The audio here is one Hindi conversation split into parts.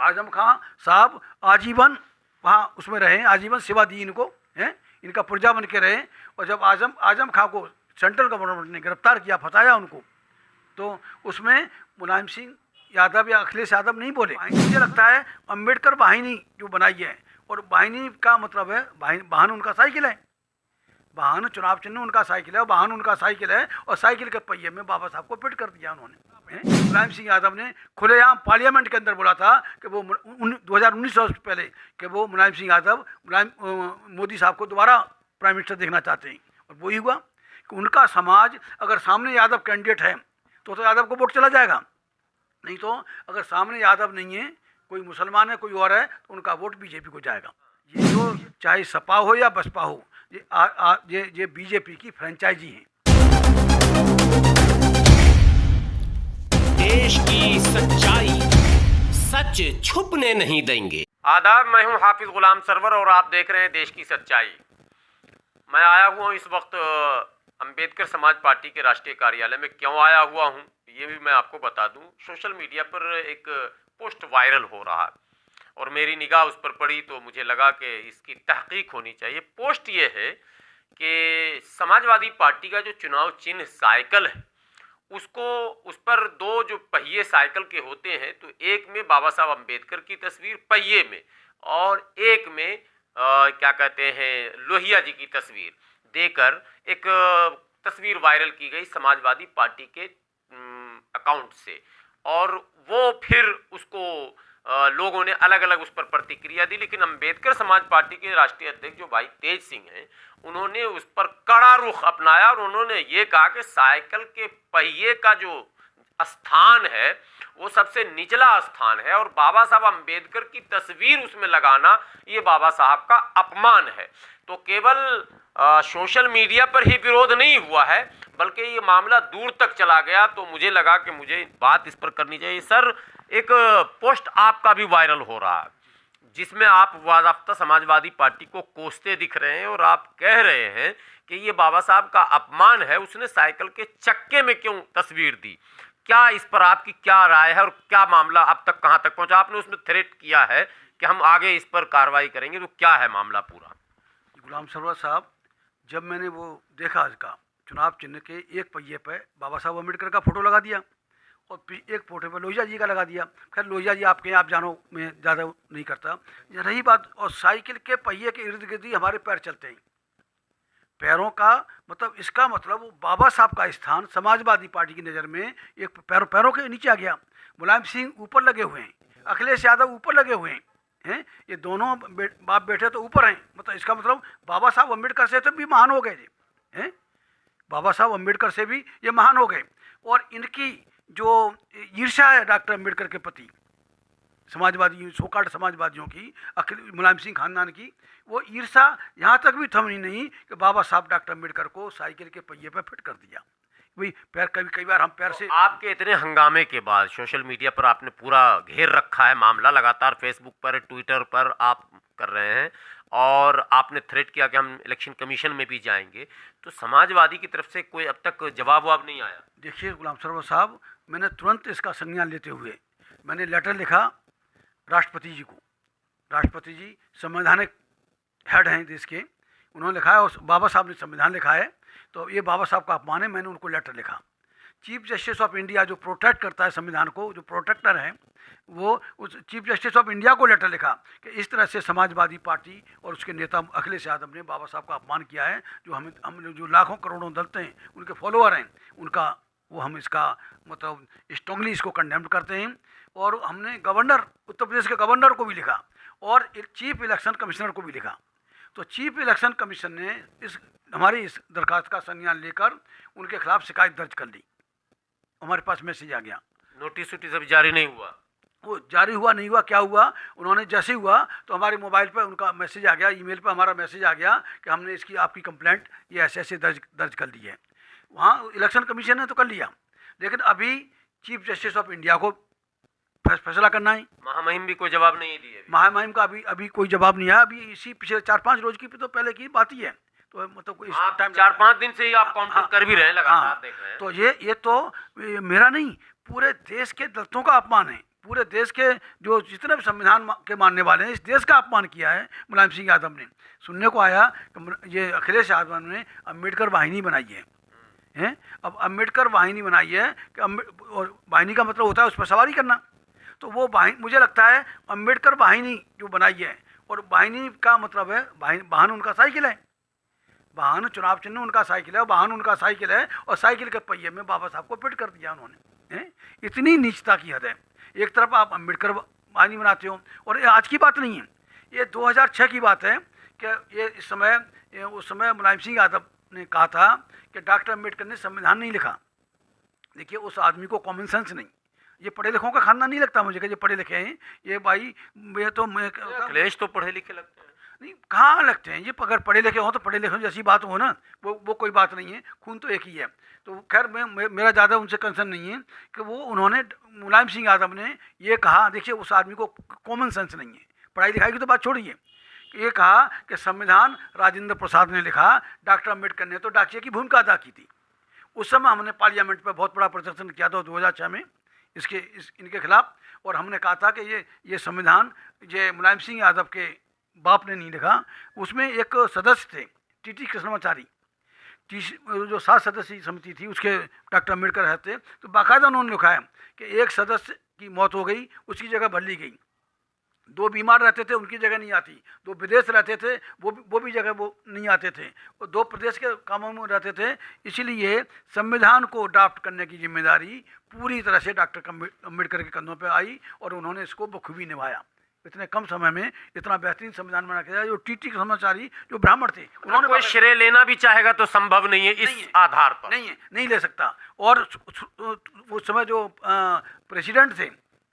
आजम खां साहब आजीवन वहाँ उसमें रहे, आजीवन सेवा दी इनको, हैं, इनका पुर्जा बन के रहे। और जब आजम खां को सेंट्रल गवर्नमेंट ने गिरफ्तार किया, फंसाया उनको, तो उसमें मुलायम सिंह यादव या अखिलेश यादव नहीं बोले। मुझे लगता है अम्बेडकर वाहिनी जो बनाई है, और वाहिनी का मतलब है वाहन उनका साइकिल है, वाहन चुनाव चिन्ह उनका साइकिल है, वाहन उनका साइकिल है, और साइकिल के पहिए में बाबा साहब को फिट कर दिया उन्होंने। मुलायम सिंह यादव ने खुलेआम पार्लियामेंट के अंदर बोला था कि वो 2019 से पहले कि वो मुलायम सिंह यादव मोदी साहब को दोबारा प्राइम मिनिस्टर देखना चाहते हैं। और वही हुआ कि उनका समाज अगर सामने यादव कैंडिडेट है तो यादव को वोट चला जाएगा, नहीं तो अगर सामने यादव नहीं है, कोई मुसलमान है, कोई और है, तो उनका वोट बीजेपी को जाएगा। ये जो चाहे सपा हो या बसपा हो, ये बीजेपी की फ्रेंचाइजी है। देश की सच्चाई, सच छुपने नहीं देंगे। आदाब, मैं हूं हाफिज गुलाम सरवर और आप देख रहे हैं देश की सच्चाई। मैं आया हुआ हूं इस वक्त अंबेडकर समाज पार्टी के राष्ट्रीय कार्यालय में। क्यों आया हुआ हूं ये भी मैं आपको बता दूं। सोशल मीडिया पर एक पोस्ट वायरल हो रहा है और मेरी निगाह उस पर पड़ी तो मुझे लगा कि इसकी तहकीक होनी चाहिए। पोस्ट ये है कि समाजवादी पार्टी का जो चुनाव चिन्ह साइकिल है, उस पर दो जो पहिए साइकिल के होते हैं, तो एक में बाबा साहब अम्बेडकर की तस्वीर पहिए में, और एक में क्या कहते हैं लोहिया जी की तस्वीर देकर एक तस्वीर वायरल की गई समाजवादी पार्टी के अकाउंट से। और वो फिर उसको लोगों ने अलग अलग उस पर प्रतिक्रिया दी, लेकिन अंबेडकर समाज पार्टी के राष्ट्रीय अध्यक्ष जो भाई तेज सिंह हैं, उन्होंने उस पर कड़ा रुख अपनाया और उन्होंने ये कहा कि साइकिल के पहिए का जो स्थान है वो सबसे निचला स्थान है और बाबा साहब अम्बेडकर की तस्वीर उसमें लगाना ये बाबा साहब का अपमान है। तो केवल सोशल मीडिया पर ही विरोध नहीं हुआ है, बल्कि ये मामला दूर तक चला गया। तो मुझे लगा कि मुझे बात इस पर करनी चाहिए। सर, एक पोस्ट आपका भी वायरल हो रहा है जिसमें आप वाज़ाफ्ता समाजवादी पार्टी को कोसते दिख रहे हैं और आप कह रहे हैं कि ये बाबा साहब का अपमान है, उसने साइकिल के चक्के में क्यों तस्वीर दी। क्या इस पर आपकी क्या राय है और क्या मामला अब तक कहाँ तक पहुँचा? आपने उसमें थ्रेट किया है कि हम आगे इस पर कार्रवाई करेंगे, तो क्या है मामला पूरा? गुलाम सरवर साहब, जब मैंने वो देखा इसका चुनाव चिन्ह के एक पहिए पे बाबा साहब अम्बेडकर का फोटो लगा दिया और एक फोटो पे लोहिया जी का लगा दिया। खैर लोहिया जी आपके आप जानो, मैं ज़्यादा नहीं करता। रही बात, और साइकिल के पहिए के इर्द गिर्द ही हमारे पैर चलते हैं। पैरों का मतलब, इसका मतलब बाबा साहब का स्थान समाजवादी पार्टी की नज़र में एक पैरों के नीचे आ गया। मुलायम सिंह ऊपर लगे हुए हैं, अखिलेश यादव ऊपर लगे हुए हैं, ये दोनों बाप बेटे तो ऊपर हैं। मतलब इसका मतलब बाबा साहब अम्बेडकर से तो भी महान हो गए हैं, बाबा साहब अम्बेडकर से भी ये महान हो गए। और इनकी जो ईर्ष्या है डॉक्टर अम्बेडकर के प्रति, समाजवादी सोकाल्ड समाजवादियों की, मुलायम सिंह खानदान की, वो ईर्ष्या यहाँ तक भी थमी नहीं कि बाबा साहब डॉक्टर अम्बेडकर को साइकिल के पहिए पर फिट कर दिया। भाई पैर कई बार हम पैर से। आपके इतने हंगामे के बाद सोशल मीडिया पर आपने पूरा घेर रखा है मामला, लगातार फेसबुक पर, ट्विटर पर आप कर रहे हैं और आपने थ्रेट किया कि हम इलेक्शन कमीशन में भी जाएंगे, तो समाजवादी की तरफ से कोई अब तक जवाब नहीं आया? देखिए गुलाम सरवर साहब, मैंने तुरंत इसका संज्ञान लेते हुए मैंने लेटर लिखा राष्ट्रपति जी को। राष्ट्रपति जी संवैधानिक हेड हैं देश के, उन्होंने लिखा है और बाबा साहब ने संविधान लिखा है, तो ये बाबा साहब का अपमान है। मैंने उनको लेटर लिखा। चीफ जस्टिस ऑफ इंडिया जो प्रोटेक्ट करता है संविधान को, जो प्रोटेक्टर है, वो उस चीफ जस्टिस ऑफ इंडिया को लेटर लिखा कि इस तरह से समाजवादी पार्टी और उसके नेता अखिलेश यादव ने बाबा साहब का अपमान किया है। जो हम जो लाखों करोड़ों दलित हैं, उनके फॉलोअर हैं, उनका वो हम इसका मतलब स्ट्रांगली इसको कंडेम करते हैं। और हमने गवर्नर, उत्तर प्रदेश के गवर्नर को भी लिखा और एक चीफ इलेक्शन कमिश्नर को भी लिखा। तो चीफ इलेक्शन कमीशन ने हमारी इस दरखास्त का संज्ञान लेकर उनके खिलाफ शिकायत दर्ज कर ली। हमारे पास मैसेज आ गया। नोटिस अभी जारी नहीं हुआ? वो जारी हुआ नहीं हुआ, क्या हुआ, उन्होंने जैसे हुआ तो हमारे मोबाइल पर उनका मैसेज आ गया, ईमेल पर हमारा मैसेज आ गया कि हमने इसकी आपकी कंप्लेंट ये ऐसे दर्ज कर ली है। वहाँ इलेक्शन कमीशन ने तो कर लिया, लेकिन अभी चीफ जस्टिस ऑफ इंडिया को फैसला करना है। महामहिम भी कोई जवाब नहीं दिए? महामहिम का अभी कोई जवाब नहीं आया। अभी इसी पिछले 4-5 रोज की तो पहले की बात ही है। तो मतलब इस टाइम 4-5 दिन से ही आप काउंटर कर भी रहे हैं, लगातार देख रहे हैं। तो ये तो मेरा नहीं, पूरे देश के दलितों का अपमान है, पूरे देश के जो जितने भी संविधान के मानने वाले हैं, इस देश का अपमान किया है मुलायम सिंह यादव ने। सुनने को आया कि ये अखिलेश यादव ने अम्बेडकर वाहिनी बनाई है। अब अम्बेडकर वाहिनी बनाई है कि और वाहिनी का मतलब होता है उस पर सवारी करना। तो वो वाहिनी, मुझे लगता है अम्बेडकर वाहिनी जो बनाई है, और वाहिनी का मतलब है वाहन उनका साइकिल है, वाहन चुनाव चिन्ह उनका साइकिल है, वाहन उनका साइकिल है, और साइकिल के पहिए में बाबा साहब को फिट कर दिया उन्होंने। इतनी नीचता की हद है। एक तरफ आप अम्बेडकर वाहिनी बनाते हो, और ये आज की बात नहीं है, ये 2006 की बात है कि ये उस समय मुलायम सिंह यादव ने कहा था कि डॉक्टर अम्बेडकर ने संविधान नहीं लिखा। देखिए, उस आदमी को कॉमन सेंस नहीं, ये पढ़े लिखों का खानदान नहीं लगता मुझे कि ये पढ़े लिखे हैं। ये भाई ये तो अखिलेश तो पढ़े लिखे लगते हैं। नहीं, कहाँ लगते हैं ये? अगर पढ़े लिखे हो तो पढ़े लिखे जैसी बात हो ना, वो कोई बात नहीं है, खून तो एक ही है। तो खैर मेरा ज़्यादा उनसे कंसर्न नहीं है कि वो उन्होंने मुलायम सिंह यादव ने ये कहा। देखिए, उस आदमी को कॉमन सेंस नहीं है, पढ़ाई लिखाई की तो बात छोड़िए। ये कहा कि संविधान राजेंद्र प्रसाद ने लिखा, डॉक्टर अम्बेडकर ने तो डाकिया की भूमिका अदा की थी। उस समय हमने पार्लियामेंट पर बहुत बड़ा प्रदर्शन किया था 2006 में इनके खिलाफ, और हमने कहा था कि ये संविधान ये मुलायम सिंह यादव के बाप ने नहीं लिखा। उसमें एक सदस्य थे टी कृष्णमाचारी, जो 7 सदस्यीय समिति थी, उसके डॉक्टर अम्बेडकर रहते, तो बाकायदा उन्होंने लिखा है कि एक सदस्य की मौत हो गई, उसकी जगह भर ली गई। 2 बीमार रहते थे, उनकी जगह नहीं आती। 2 विदेश रहते थे, वो भी जगह वो नहीं आते थे। और 2 प्रदेश के कामों में रहते थे। इसीलिए संविधान को ड्राफ्ट करने की जिम्मेदारी पूरी तरह से डॉक्टर अम्बेडकर के कंधों पर आई, और उन्होंने इसको बखूबी निभाया। इतने कम समय में इतना बेहतरीन संविधान बना के, जो टी कृष्णमाचारी जो ब्राह्मण थे, उन्होंने कोई श्रेय लेना भी चाहेगा तो संभव नहीं है इस आधार पर। नहीं ले सकता। और उस समय जो प्रेसिडेंट थे,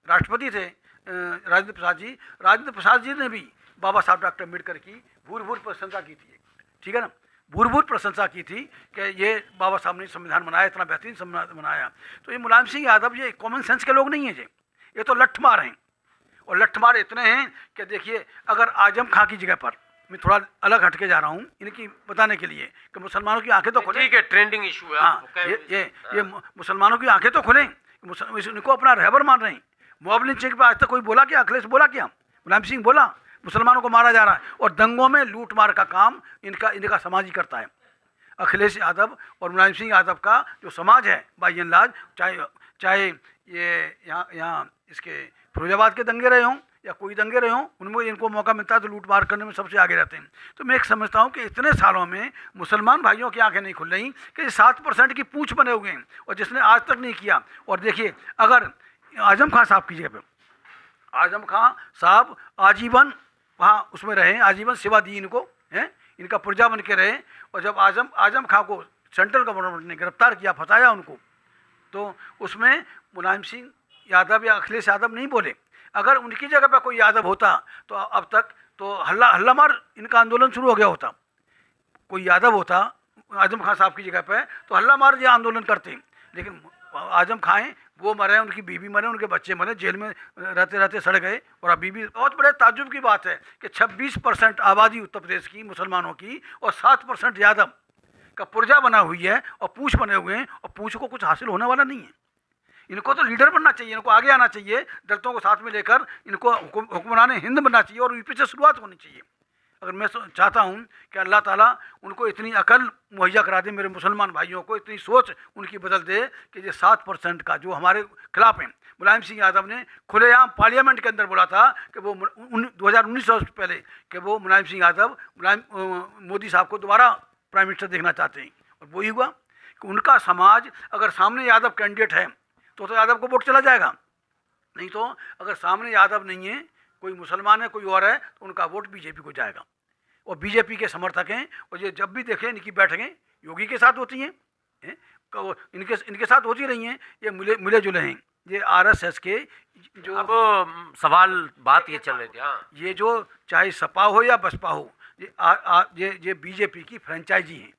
राष्ट्रपति थे राजेंद्र प्रसाद जी ने भी बाबा साहब डॉक्टर अम्बेडकर की भूर प्रशंसा की थी। ठीक है ना, भूर प्रशंसा की थी कि ये बाबा साहब ने संविधान बनाया, इतना बेहतरीन संविधान बनाया। तो ये मुलायम सिंह यादव ये कॉमन सेंस के लोग नहीं हैं, ये तो लठमार हैं। और लठमार इतने हैं कि देखिए, अगर आजम खां की जगह पर, मैं थोड़ा अलग हट के जा रहा हूँ इनकी बताने के लिए कि मुसलमानों की आंखें तो खुले। ठीक है, ट्रेंडिंग इशू है। हाँ, ये मुसलमानों की आंखें तो खुलें, इनको अपना रहबर मान रहे हैं। मॉब लिंचिंग पे आज तक कोई बोला क्या? अखिलेश बोला क्या? मुलायम सिंह बोला? मुसलमानों को मारा जा रहा है, और दंगों में लूट मार का काम इनका समाज ही करता है। अखिलेश यादव और मुलायम सिंह यादव का जो समाज है बाई एंड लार्ज, चाहे ये यहाँ इसके फिरोजाबाद के दंगे रहे हों या कोई दंगे रहे हों, उनमें इनको मौका मिलता है तो लूट मार करने में सबसे आगे रहते हैं। तो मैं एक समझता हूँ कि इतने सालों में मुसलमान भाइयों की आंखें नहीं खुल रही कि 7% की पूंछ बने हुए हैं, और जिसने आज तक नहीं किया। और देखिए, अगर आजम खां साहब की जगह पे आजम खां साहब आजीवन वहाँ उसमें रहे, आजीवन सेवा दी इनको, इनका पुर्जा बन के रहे, और जब आजम खां को सेंट्रल गवर्नमेंट ने गिरफ्तार किया, फंसाया उनको, तो उसमें मुलायम सिंह यादव या अखिलेश यादव नहीं बोले। अगर उनकी जगह पर कोई यादव होता तो अब तक तो हल्ला मार इनका आंदोलन शुरू हो गया होता। कोई यादव होता आजम खां साहब की जगह पर तो हल्ला मार ये आंदोलन करते। लेकिन आजम खां वो मरे, उनकी बीवी मरे, उनके बच्चे मरे, जेल में रहते रहते सड़ गए। और अभी भी बहुत बड़े ताज्जुब की बात है कि 26% आबादी उत्तर प्रदेश की मुसलमानों की और 7% यादव का पुर्जा बना हुई है और पूंछ बने हुए हैं, और पूंछ को कुछ हासिल होने वाला नहीं है। इनको तो लीडर बनना चाहिए, इनको आगे आना चाहिए, दलितों को साथ में लेकर इनको हुक्मरान हिंद बनना चाहिए, और यूपी से शुरुआत होनी चाहिए। अगर मैं चाहता हूँ कि अल्लाह ताला उनको इतनी अकल मुहैया करा दे, मेरे मुसलमान भाइयों को इतनी सोच उनकी बदल दे कि ये 7% का जो हमारे खिलाफ हैं। मुलायम सिंह यादव ने खुलेआम पार्लियामेंट के अंदर बोला था कि वो 2019 से पहले कि वो मुलायम सिंह यादव मोदी साहब को दोबारा प्राइम मिनिस्टर देखना चाहते हैं, और वही हुआ कि उनका समाज अगर सामने यादव कैंडिडेट है तो यादव को वोट चला जाएगा, नहीं तो अगर सामने यादव नहीं है, कोई मुसलमान है, कोई और है, तो उनका वोट बीजेपी को जाएगा। और बीजेपी के समर्थक हैं, और ये जब भी देखें इनकी बैठकें योगी के साथ होती हैं, इनके साथ होती रही हैं, ये मिले जुले हैं। ये आरएसएस के जो अब सवाल बात ये चल रही थी, हाँ, ये जो चाहे सपा हो या बसपा हो, ये बीजेपी की फ्रेंचाइजी हैं।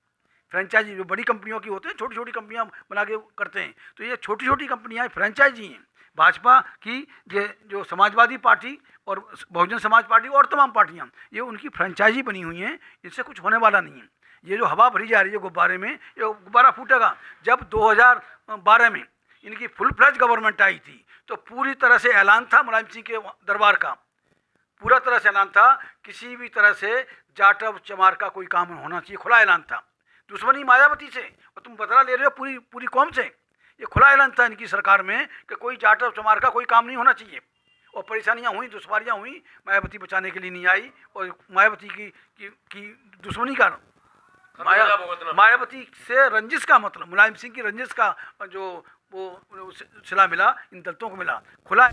फ्रेंचाइजी जो बड़ी कंपनियों की होते हैं, छोटी छोटी कंपनियां बना के करते हैं, तो ये छोटी छोटी कंपनियां फ्रेंचाइजी हैं। भाजपा की ये जो समाजवादी पार्टी और बहुजन समाज पार्टी और तमाम पार्टियां, ये उनकी फ्रेंचाइजी बनी हुई हैं, इससे कुछ होने वाला नहीं है। ये जो हवा भरी जा रही है गुब्बारे में, ये गुब्बारा फूटेगा। जब 2012 में इनकी फुल फ्लैज गवर्नमेंट आई थी तो पूरी तरह से ऐलान था मुलायम सिंह के दरबार का, पूरा तरह से ऐलान था, किसी भी तरह से जाटव चमार का कोई काम होना चाहिए, खुला ऐलान था। दुश्मनी मायावती से और तुम बदला ले रहे हो पूरी पूरी कौम से, ये खुला ऐलान था इनकी सरकार में कि कोई जाटव चमार का कोई काम नहीं होना चाहिए। और परेशानियां हुई, दुश्वारियां हुई, मायावती बचाने के लिए नहीं आई, और मायावती की दुश्मनी का मायावती से रंजिश का मतलब मुलायम सिंह की रंजिश का जो वो सिला मिला इन दलितों को मिला खुला।